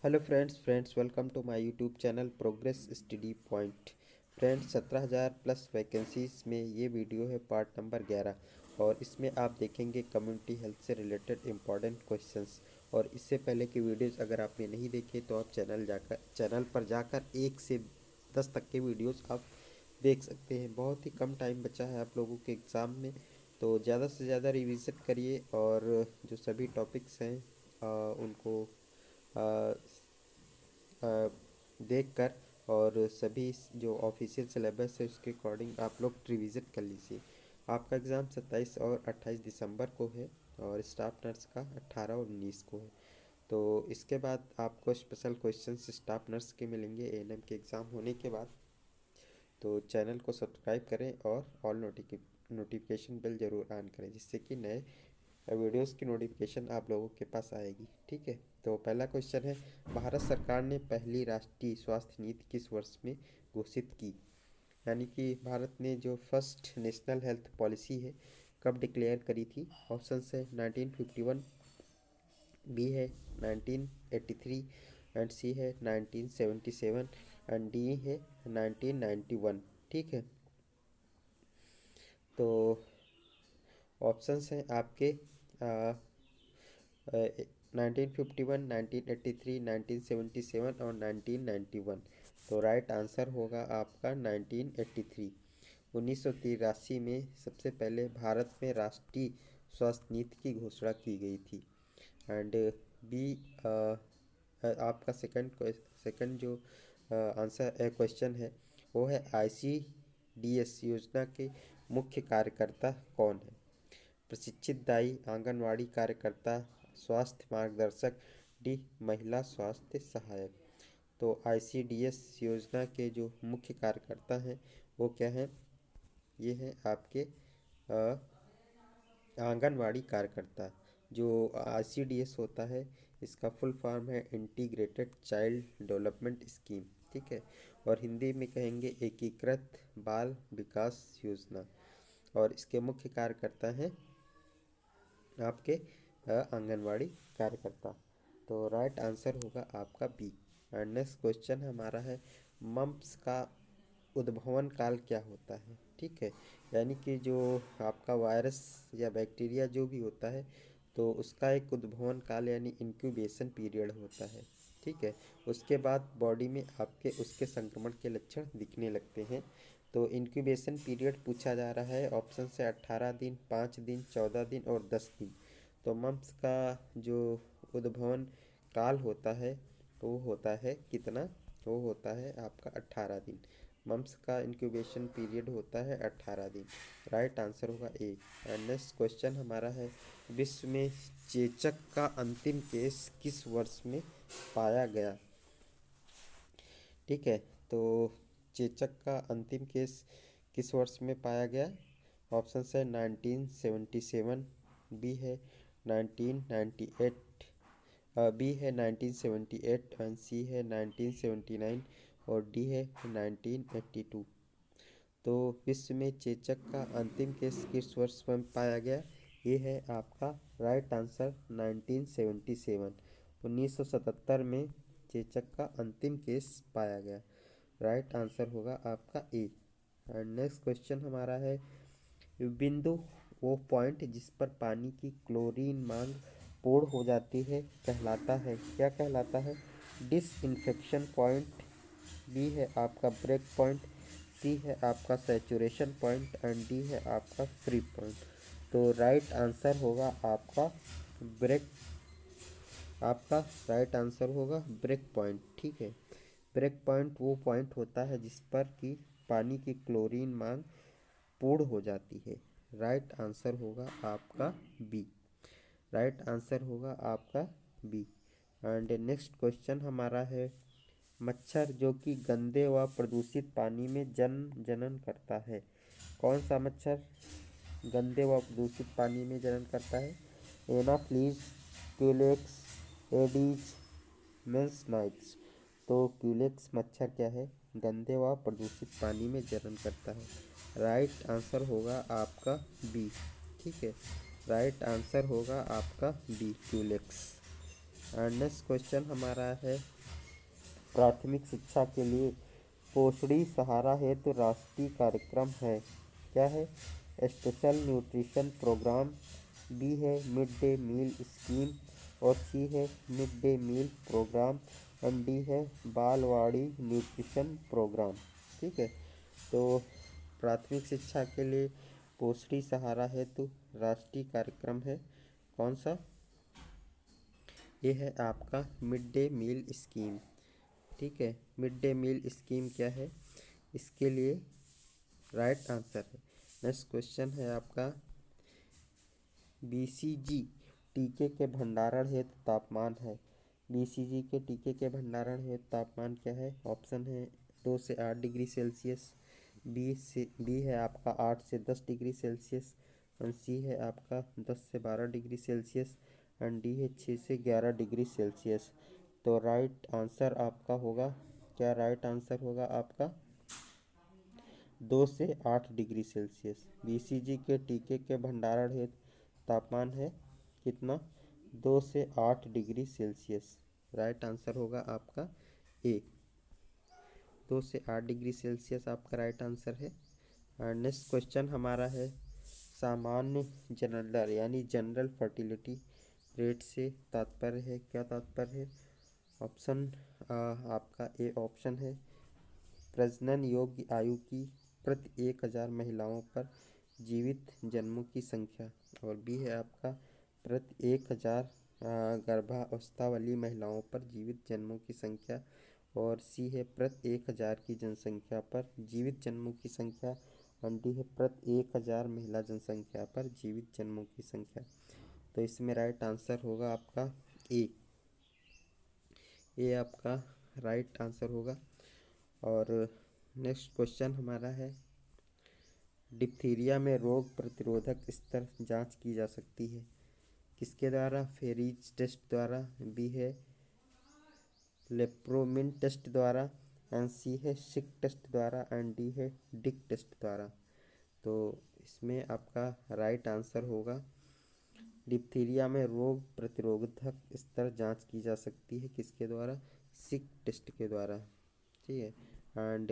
Hello friends welcome to my YouTube channel progress study point. Friends 17,000 plus vacancies में ये video है part number 11 और इसमें आप देखेंगे कम्युनिटी हेल्थ से रिलेटेड इम्पॉर्टेंट क्वेश्चंस। और इससे पहले की वीडियोस अगर आपने नहीं देखे तो आप चैनल पर जाकर 1 से 10 तक के वीडियोस आप देख सकते हैं। बहुत ही कम टाइम बचा है आप लोगों के एग्ज़ाम में, तो ज़्यादा से ज़्यादा रिविज़न करिए और जो सभी टॉपिक्स हैं उनको देखकर और सभी जो ऑफिशियल सिलेबस है उसके अकॉर्डिंग आप लोग रिवीजन कर लीजिए। आपका एग्ज़ाम 27 और 28 दिसंबर को है और स्टाफ नर्स का 18 और 19 को है। तो इसके बाद आपको स्पेशल क्वेश्चंस स्टाफ नर्स के मिलेंगे एएनएम के एग्ज़ाम होने के बाद। तो चैनल को सब्सक्राइब करें और ऑल नोटिफिकेशन बेल ज़रूर ऑन करें, जिससे कि नए वीडियोस की नोटिफिकेशन आप लोगों के पास आएगी। ठीक है, तो पहला क्वेश्चन है, भारत सरकार ने पहली राष्ट्रीय स्वास्थ्य नीति किस वर्ष में घोषित की? यानी कि भारत ने जो फर्स्ट नेशनल हेल्थ पॉलिसी है कब डिक्लेयर करी थी? ऑप्शन है 1951, बी है 1983 एंड सी है 1977 एंड डी है 1991। ठीक है, तो ऑप्शंस हैं आपके 1951, 1983, 1977 और 1991। तो राइट आंसर होगा आपका 1983। 1983 में सबसे पहले भारत में राष्ट्रीय स्वास्थ्य नीति की घोषणा की गई थी। एंड बी आपका सेकंड जो आंसर क्वेश्चन है वो है आईसीडीएस योजना के मुख्य कार्यकर्ता कौन है? प्रशिक्षित दाई, आंगनवाड़ी कार्यकर्ता, स्वास्थ्य मार्गदर्शक, डी महिला स्वास्थ्य सहायक। तो आईसीडीएस योजना के जो मुख्य कार्यकर्ता हैं वो क्या हैं? ये हैं आपके आंगनवाड़ी कार्यकर्ता। जो आईसीडीएस होता है इसका फुल फॉर्म है इंटीग्रेटेड चाइल्ड डेवलपमेंट स्कीम। ठीक है, और हिंदी में कहेंगे एकीकृत बाल विकास योजना। और इसके मुख्य कार्यकर्ता हैं आपके आंगनवाड़ी कार्यकर्ता। तो राइट आंसर होगा आपका बी। एंड नेक्स्ट क्वेश्चन हमारा है, मम्प्स का उद्भवन काल क्या होता है? ठीक है, यानी कि जो आपका वायरस या बैक्टीरिया जो भी होता है तो उसका एक उद्भवन काल यानी इंक्यूबेशन पीरियड होता है। ठीक है, उसके बाद बॉडी में आपके उसके संक्रमण के लक्षण दिखने लगते हैं। तो इंक्यूबेशन पीरियड पूछा जा रहा है, ऑप्शन से 18 दिन, 5 दिन, 14 दिन और 10 दिन। तो मम्प्स का जो उद्भवन काल होता है वो होता है कितना? वो होता है आपका 18 दिन। मम्प्स का इंक्यूबेशन पीरियड होता है 18 दिन। राइट आंसर होगा ए। एंड नेक्स्ट क्वेश्चन हमारा है, विश्व में चेचक का अंतिम केस किस वर्ष में पाया गया? ठीक है, तो चेचक का अंतिम केस किस वर्ष में पाया गया? ऑप्शन है 1977, बी है 1998, बी है 1978 एंड सी है 1979 और डी है 1982। तो विश्व में चेचक का अंतिम केस किस वर्ष में पाया गया? ये है आपका राइट आंसर 1977। 1977 में चेचक का अंतिम केस पाया गया। राइट आंसर होगा आपका ए। एंड नेक्स्ट क्वेश्चन हमारा है, बिंदु वो पॉइंट जिस पर पानी की क्लोरीन मांग पूर्ण हो जाती है कहलाता है, क्या कहलाता है? डिसइंफेक्शन पॉइंट, बी है आपका ब्रेक पॉइंट, सी है आपका सैचुरेशन पॉइंट एंड डी है आपका फ्री पॉइंट। तो राइट आंसर होगा आपका ब्रेक, आपका राइट आंसर होगा ब्रेक पॉइंट। ठीक है, ब्रेक पॉइंट वो पॉइंट होता है जिस पर कि पानी की क्लोरीन मांग पूर्ण हो जाती है। राइट आंसर होगा आपका बी। राइट आंसर होगा आपका बी। एंड नेक्स्ट क्वेश्चन हमारा है, मच्छर जो कि गंदे व प्रदूषित पानी में जन्म जनन करता है, कौन सा मच्छर गंदे व प्रदूषित पानी में जनन करता है? Anopheles, Culex, Aedes, Mansonioides. तो क्यूलेक्स मच्छर क्या है? गंदे व प्रदूषित पानी में जनन करता है। राइट आंसर होगा आपका बी। ठीक है, राइट आंसर होगा आपका बी क्यूलेक्स। नेक्स्ट क्वेश्चन हमारा है, प्राथमिक शिक्षा के लिए पोषणी सहारा हेतु राष्ट्रीय कार्यक्रम है? क्या है? स्पेशल न्यूट्रिशन प्रोग्राम, बी है मिड डे मील स्कीम, और सी है mid day meal programme, and D है बालवाड़ी न्यूट्रिशन प्रोग्राम। ठीक है, तो प्राथमिक शिक्षा के लिए पोषणी सहारा हेतु राष्ट्रीय कार्यक्रम है कौन सा? ये है आपका मिड डे मील स्कीम। ठीक है, मिड डे मील स्कीम क्या है, इसके लिए राइट आंसर है। नेक्स्ट क्वेश्चन है आपका, बीसीजी टीके के भंडारण हेतु तापमान है। बीसीजी के टीके के भंडारण हेतु तापमान क्या है? ऑप्शन है 2 से 8 डिग्री सेल्सियस, बी है आपका 8 से 10 डिग्री सेल्सियस, एंड सी है आपका 10 से 12 डिग्री सेल्सियस, एंड डी है 6 से 11 डिग्री सेल्सियस। तो राइट आंसर आपका होगा क्या? राइट आंसर होगा आपका 2 से 8 डिग्री सेल्सियस। बीसीजी के टीके के भंडारण हेतु तापमान है कितना? 2 से 8 डिग्री सेल्सियस। राइट आंसर होगा आपका ए, 2 से 8 डिग्री सेल्सियस आपका राइट आंसर है। नेक्स्ट क्वेश्चन हमारा है, सामान्य जनरल यानी जनरल फर्टिलिटी रेट से तात्पर्य है, क्या तात्पर्य है? ऑप्शन आपका ए ऑप्शन है प्रजनन योग्य आयु की प्रति 1000 महिलाओं पर जीवित जन्मों की संख्या, और बी है आपका प्रति 1000 गर्भावस्था वाली महिलाओं पर जीवित जन्मों की संख्या, और सी है प्रति 1000 की जनसंख्या पर जीवित जन्मों की संख्या, और डी है प्रति 1000 महिला जनसंख्या पर जीवित जन्मों की संख्या। तो इसमें राइट आंसर होगा आपका ए, ये आपका राइट आंसर होगा। और नेक्स्ट क्वेश्चन हमारा है, डिप्थीरिया में रोग प्रतिरोधक स्तर जांच की जा सकती है किसके द्वारा? फेरिज टेस्ट द्वारा, बी है लेप्रोमिन टेस्ट द्वारा, एंड सी है सिक टेस्ट द्वारा, एंड डी है डिक टेस्ट द्वारा। तो इसमें आपका राइट आंसर होगा, डिप्थीरिया में रोग प्रतिरोधक स्तर जांच की जा सकती है किसके द्वारा? सिक टेस्ट के द्वारा। ठीक है, एंड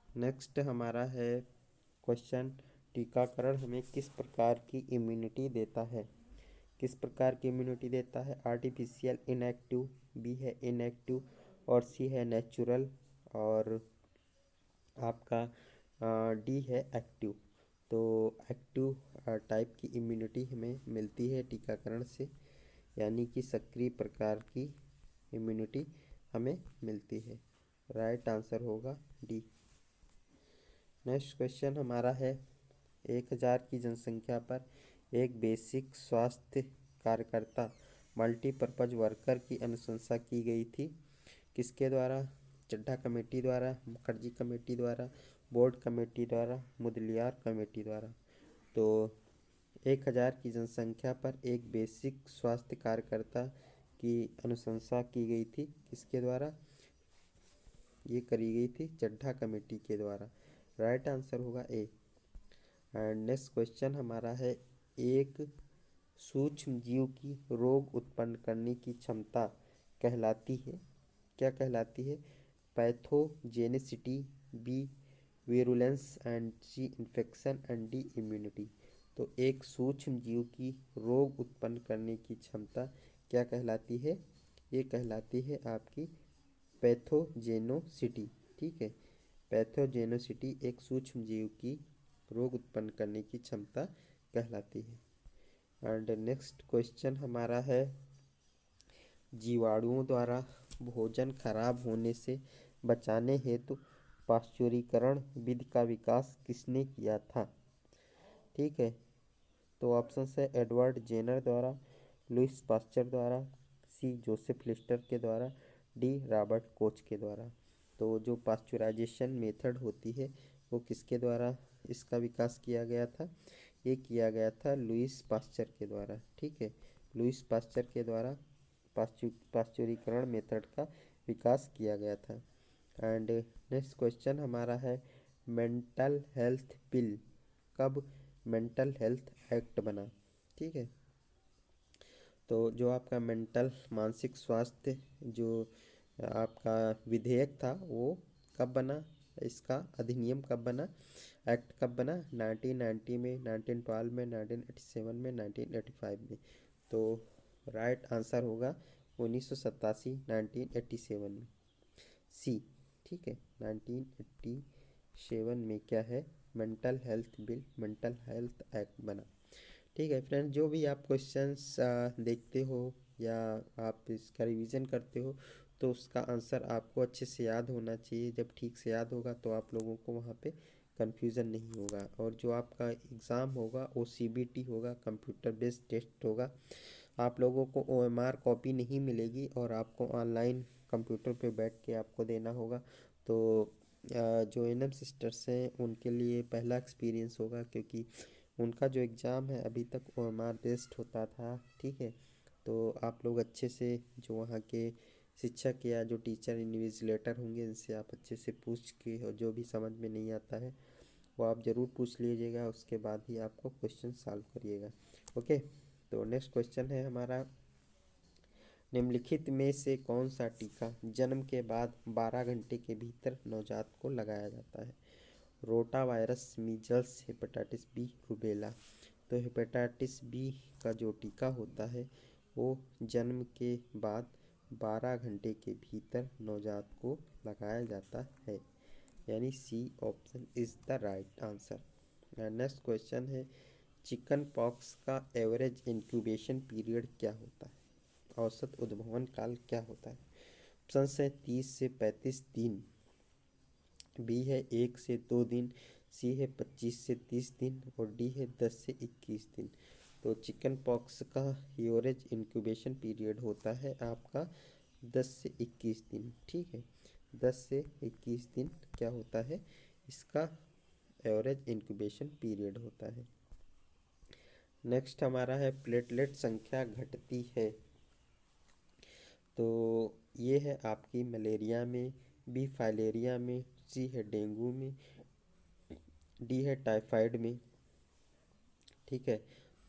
नेक्स्ट हमारा है क्वेश्चन, टीकाकरण हमें किस प्रकार की इम्यूनिटी देता है? किस प्रकार की इम्यूनिटी देता है? आर्टिफिशियल, इनएक्टिव, बी है इनएक्टिव, और सी है नेचुरल, और आपका डी है एक्टिव। तो एक्टिव टाइप की इम्यूनिटी हमें मिलती है टीकाकरण से, यानी कि सक्रिय प्रकार की इम्यूनिटी हमें मिलती है। राइट आंसर होगा डी। नेक्स्ट क्वेश्चन हमारा है, 1000 की जनसंख्या पर एक बेसिक स्वास्थ्य कार्यकर्ता मल्टीपर्पज वर्कर की अनुशंसा की गई थी किसके द्वारा? चड्ढा कमेटी द्वारा, मुखर्जी कमेटी द्वारा, बोर्ड कमेटी द्वारा, मुदलियार कमेटी द्वारा। तो 1000 की जनसंख्या पर एक बेसिक स्वास्थ्य कार्यकर्ता की अनुशंसा की गई थी किसके द्वारा? ये करी गई थी चड्ढा कमेटी के द्वारा। राइट आंसर होगा ए। एंड नेक्स्ट क्वेश्चन हमारा है, एक सूक्ष्म जीव की रोग उत्पन्न करने की क्षमता कहलाती है, क्या कहलाती है? Pathogenicity, B virulence, and C infection, and D immunity. तो एक सूक्ष्म जीव की रोग उत्पन्न करने की क्षमता क्या कहलाती है? ये कहलाती है आपकी पैथोजेनोसिटी। ठीक है, पैथोजेनोसिटी एक सूक्ष्म जीव की रोग उत्पन्न करने की क्षमता कहलाती है। एंड नेक्स्ट क्वेश्चन हमारा है, जीवाणुओं द्वारा भोजन खराब होने से बचाने हेतु पाश्चुरीकरण विधि का विकास किसने किया था? ठीक है, तो ऑप्शन है एडवर्ड जेनर द्वारा, लुइस पास्चर द्वारा, सी जोसेफ लिस्टर के द्वारा, डी रॉबर्ट कोच के द्वारा। तो जो पाश्चुराइजेशन मेथड होती है वो किसके द्वारा इसका विकास किया गया था? ये किया गया था लुइस पास्चर के द्वारा। ठीक है, लुइस पास्चर के द्वारा पाश्चुरीकरण मेथड का विकास किया गया था। एंड नेक्स्ट क्वेश्चन हमारा है, मेंटल हेल्थ बिल कब मेंटल हेल्थ एक्ट बना? ठीक है, तो जो आपका मेंटल मानसिक स्वास्थ्य जो आपका विधेयक था वो कब बना, इसका अधिनियम कब बना, एक्ट कब बना, 1990 में, 1912 में, 1987 में, 1985 में। तो राइट आंसर होगा 1987, 1987 में, सी। ठीक है, 1987 में क्या है, mental health bill, mental health act बना। ठीक है फ्रेंड, जो भी आप क्वेश्चंस देखते हो या आप इसका रिवीजन करते हो तो उसका आंसर आपको अच्छे से याद होना चाहिए। जब ठीक से याद होगा तो आप लोगों को वहाँ पे कन्फ्यूज़न नहीं होगा। और जो आपका एग्ज़ाम होगा वो CBT होगा, कंप्यूटर बेस्ड टेस्ट होगा। आप लोगों को OMR कॉपी नहीं मिलेगी और आपको ऑनलाइन कंप्यूटर पे बैठ के आपको देना होगा। तो जो NM सिस्टर्स हैं उनके लिए पहला एक्सपीरियंस होगा, क्योंकि उनका जो एग्ज़ाम है अभी तक OMR बेस्ड होता था। ठीक है, तो आप लोग अच्छे से जो वहाँ के शिक्षक या जो टीचर इन्विजिलेटर होंगे इनसे आप अच्छे से पूछ के, और जो भी समझ में नहीं आता है वो आप ज़रूर पूछ लीजिएगा, उसके बाद ही आपको क्वेश्चन सॉल्व करिएगा। ओके, तो नेक्स्ट क्वेश्चन है हमारा, निम्नलिखित में से कौन सा टीका जन्म के बाद 12 घंटे के भीतर नवजात को लगाया जाता है। Rotavirus, measles, hepatitis B, rubella. तो हेपेटाइटिस बी का जो टीका होता है वो जन्म के बाद 12 घंटे के भीतर नवजात को लगाया जाता है, यानी C option is the right answer. Next question है, चिकन पॉक्स का एवरेज इंक्यूबेशन पीरियड क्या होता है, औसत उद्भवन काल क्या होता है। ऑप्शन है 30 से 35 दिन, बी है 1 से 2 दिन, सी है 25 से 30 दिन और डी है 10 से 21 दिन। तो चिकन पॉक्स का एवरेज इंक्यूबेशन पीरियड होता है आपका 10 से 21 दिन। ठीक है, 10 से 21 दिन क्या होता है, इसका एवरेज इंक्यूबेशन पीरियड होता है। नेक्स्ट हमारा है, प्लेटलेट संख्या घटती है। तो ये है आपकी मलेरिया में, बी फाइलेरिया में, सी है डेंगू में, डी है टाइफाइड में। ठीक है,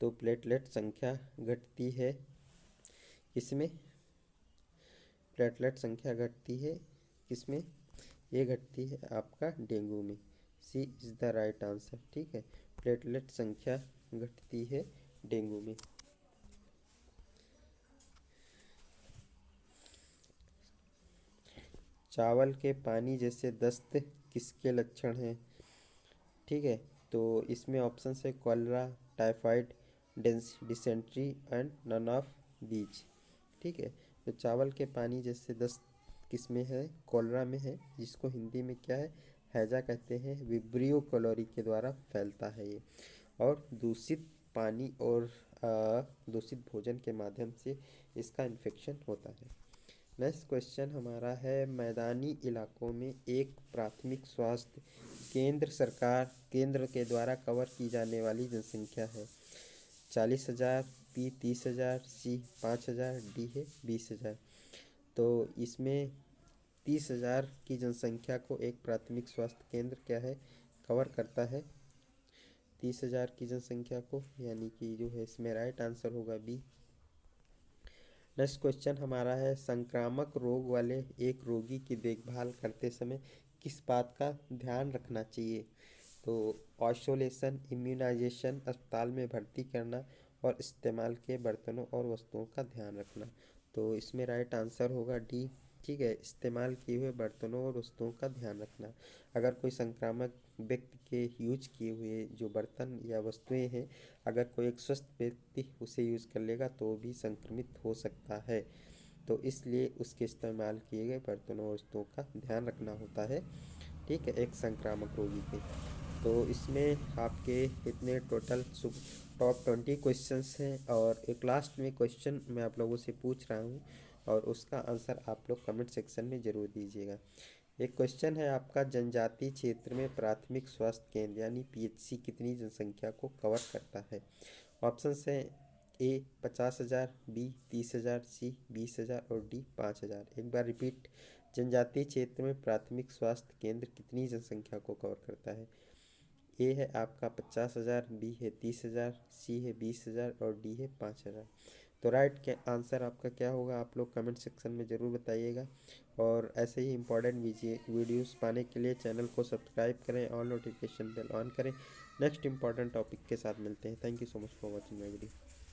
तो प्लेटलेट संख्या घटती है किसमें, प्लेटलेट संख्या घटती है किसमें, ये घटती है आपका डेंगू में। सी इज़ द राइट आंसर। ठीक है, प्लेटलेट संख्या घटती है डेंगू में। चावल के पानी जैसे दस्त किसके लक्षण हैं। ठीक है, तो इसमें ऑप्शन है cholera, typhoid, dysentery and none of these. ठीक है, तो चावल के पानी जैसे दस्त किस में है, कॉलरा में है, जिसको हिंदी में क्या है, हैजा कहते हैं। विब्रियो कैलोरी के द्वारा फैलता है ये, और दूषित पानी और दूषित भोजन के माध्यम से इसका इन्फेक्शन होता है। नेक्स्ट क्वेश्चन हमारा है, मैदानी इलाकों में एक प्राथमिक स्वास्थ्य केंद्र के द्वारा कवर की जाने वाली जनसंख्या है। 40,000, बी 30,000, सी 5,000, डी है 20,000। तो इसमें 30,000 की जनसंख्या को एक प्राथमिक स्वास्थ्य केंद्र क्या है, कवर करता है। 30,000 की जनसंख्या को, यानी कि जो है इसमें राइट आंसर होगा बी। नेक्स्ट क्वेश्चन हमारा है, संक्रामक रोग वाले एक रोगी की देखभाल करते समय किस बात का ध्यान रखना चाहिए। तो आइसोलेशन, इम्यूनाइजेशन, अस्पताल में भर्ती करना और इस्तेमाल के बर्तनों और वस्तुओं का ध्यान रखना। तो इसमें राइट आंसर होगा डी। ठीक है, इस्तेमाल किए हुए बर्तनों और वस्तुओं का ध्यान रखना। अगर कोई संक्रामक व्यक्ति के यूज किए हुए जो बर्तन या वस्तुएं हैं, अगर कोई एक स्वस्थ व्यक्ति उसे यूज़ कर लेगा तो भी संक्रमित हो सकता है। तो इसलिए उसके इस्तेमाल किए गए बर्तनों और वस्तुओं का ध्यान रखना होता है। ठीक है, एक संक्रामक रोगी के। तो इसमें आपके इतने टोटल टॉप 20 क्वेश्चंस हैं, और एक लास्ट में क्वेश्चन मैं आप लोगों से पूछ रहा हूँ और उसका आंसर आप लोग कमेंट सेक्शन में ज़रूर दीजिएगा। एक क्वेश्चन है आपका, जनजातीय क्षेत्र में प्राथमिक स्वास्थ्य केंद्र यानी PHC कितनी जनसंख्या को कवर करता है। ऑप्शन है ए 50,000, बी 30,000, सी 20,000 और डी 5,000। एक बार रिपीट, जनजातीय क्षेत्र में प्राथमिक स्वास्थ्य केंद्र कितनी जनसंख्या को कवर करता है। ए है आपका 50,000, बी है 30,000, सी है 20,000 और डी है 5,000। तो राइट के आंसर आपका क्या होगा आप लोग कमेंट सेक्शन में ज़रूर बताइएगा। और ऐसे ही इंपॉर्टेंट वीडियोस पाने के लिए चैनल को सब्सक्राइब करें और नोटिफिकेशन बेल ऑन करें। नेक्स्ट इंपॉर्टेंट टॉपिक के साथ मिलते हैं। Thank you so much for watching my video.